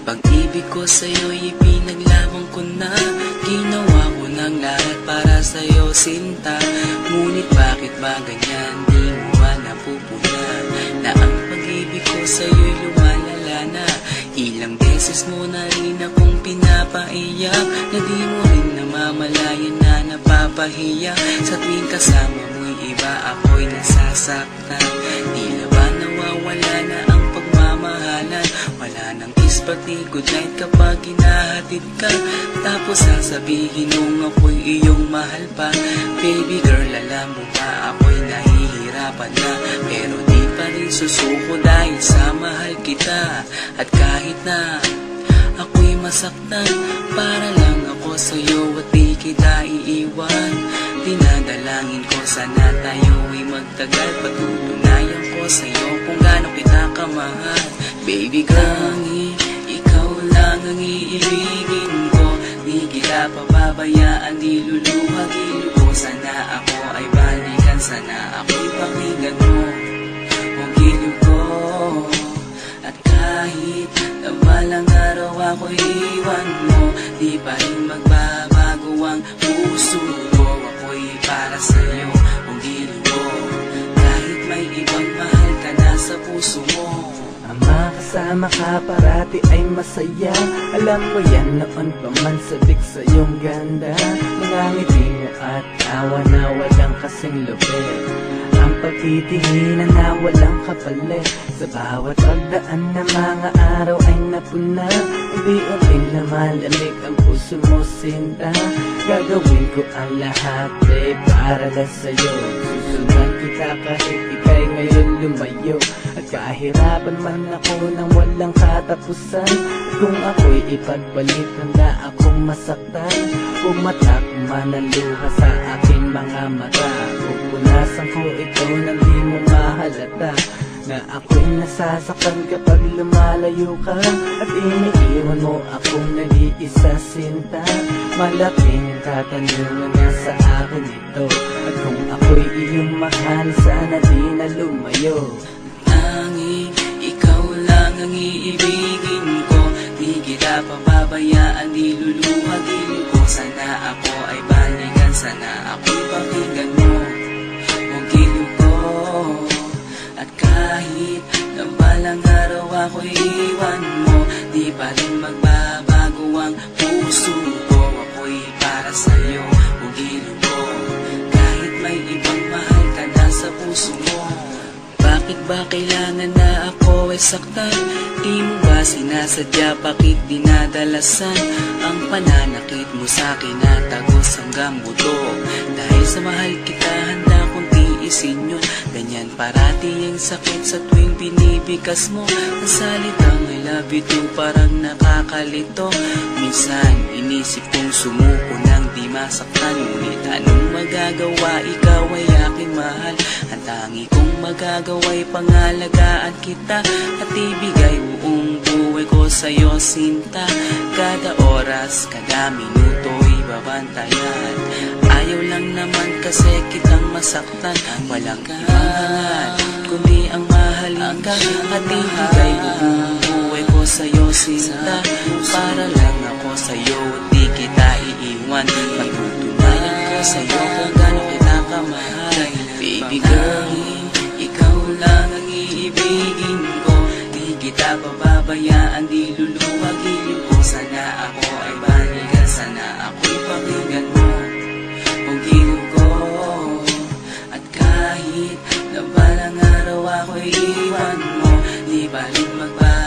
Pag-ibig ko sa'yo'y ipinaglaban ko na. Ginawa ko ng lahat para sa'yo, sinta. Ngunit bakit ba ganyan, di mo ba napupuna na ang pag-ibig ko sa'yo'y lumalala na? Ilang beses mo na rin akong pinapaiyak, na di mo rin namamalayan na napapahiya. Sa tuwing kasama mo'y iba, ako'y nasasaktan. Tila ba nawawala na ang pagmamahalan? Wala nang kiss pati goodnight kapag hinahatid ka. Tapos sasabihin nung ako'y iyong mahal pa. Baby girl, alam mo ba ako'y nahihirapan na, pero di pa rin susuko dahil sa mahal kita. At kahit na ako'y masaktan, para lang ako sa'yo at di kita iiwan. Dinadalangin ko sana tayo'y magtagal, patutunayan ko sa'yo kung gaano kita kamahal. Baby girl, ikaw lang ang iibigin ko. Di kita pababayaan, di luluhagin ko. Sana ako ay balikan, sana ako'y pakinggan mo ang giliw ko. At kahit na balang araw ako'y iwan mo, di pa rin magbabago ang puso ko. Ako'y para sa'yo ang giliw ko, kahit may ibang mahal ka na sa puso mo. Ang makasama ka parati ay masaya. Alam mo yan noon pa man sabik sa iyong ganda. Mga ngiti mo at tawa na walang kasing lupit. Ang pagtitihinan na walang kapalit. Sa bawat pagdaan na mga araw ay napuna. Unti-unting lumalamig ang puso mo, sinta. Gagawin ko ang lahat para lang sa'yo. Susundan kita kahit ika'y ngayon lumayo. At kahirapan man ako nang walang katapusan. At kung ako'y ipagbalik, handa akong masaktan. Pumatak man ang luha sa aking mga mata. Pupunasan ko ito nang di mo mahalata, na ako'y nasasaktan kapag lumalayo ka. At iniiwan mo akong nag-iisa, sinta. Malaking katanungan na sa akin ito. At kung ako'y iyong mahal, sana di na lumayo. Tanging ikaw lang ang iibigin ko. Di kita pababayaan, di luluhagin ko. Sana ako ay balikan, sana ako'y pakinggan mo ang giliw ko. At kahit na balang araw ako'y iwan mo, di pa rin magbabago ang puso ko. Ako'y para sa'yo ang giliw ko, kahit may ibang mahal ka na sa puso mo. Bakit ba kailangan na ako ay saktan? Di mo ba sinasadya, bakit dinadalasan ang pananakit mo sa'kin na tagos hanggang buto? Dahil sa mahal kita, handa kong tiisin yun. Ganyan parati ang sakit sa tuwing binibigas mo. Ang salitang I love you too parang nakakalito. Minsan inisip kong sumuko nang di masaktan. Ngunit anong magagawa, ikaw ay aking mahal. Ang tangi kong magagawa'y pangalagaan kita at ibigay buong buhay ko sa'yo, sinta. Kada oras, kada minuto'y babantayan. Ayaw lang naman kasi kitang masaktan. Walang ibang hangat kundi ang mahalin ka. At ibigay buong buhay ko sa'yo, sinta. Para lang ako sa'yo at di kita iiwan. Pagtutunayan ko sa'yo kung gaano kita kamahal. Baby girl, ikaw lang ang iibigin ko. Di kita pababayaan, di luluhagin ko. Sana ako ay balikan, sana ako'y pakinggan mo ang giliw ko. At kahit na balang araw ako'y iwan mo, di ba rin magbabago